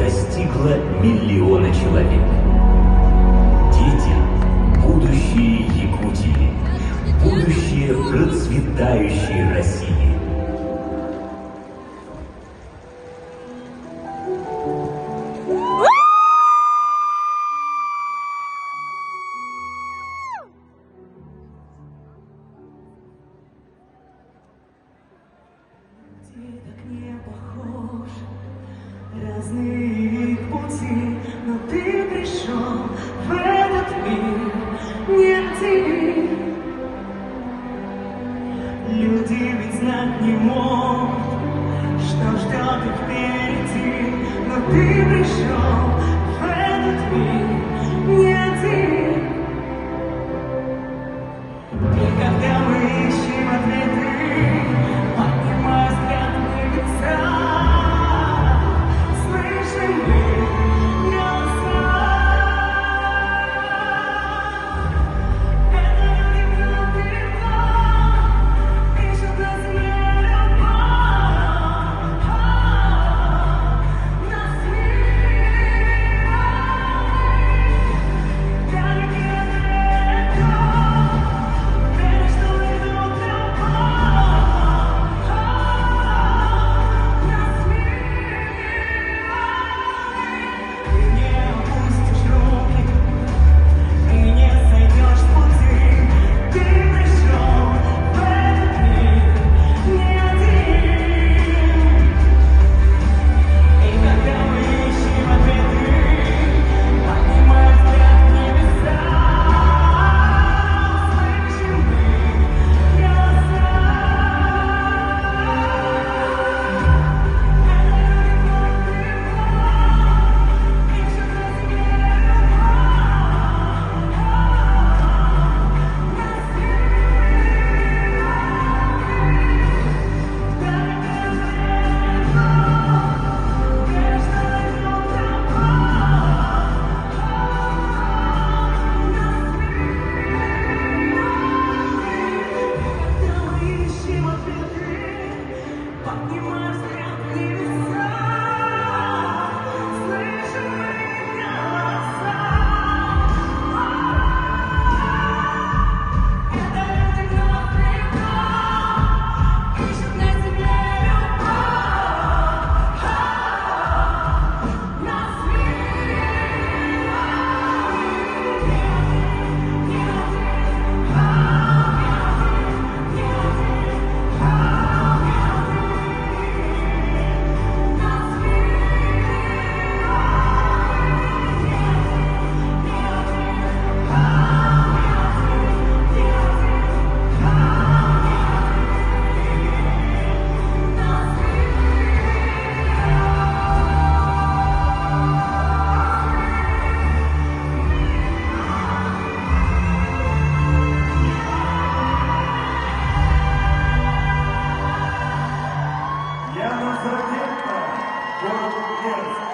достигла миллиона человек. Дети – будущее Якутии, будущее процветающей России. Разные пути, но ты пришел в этот мир не один. Люди ведь знать не могут, что ждет их впереди, но ты пришел в этот мир не один. И когда мы ищем ответы, поднимая взгляд в небеса, Яна Задетта, город Ульяновск.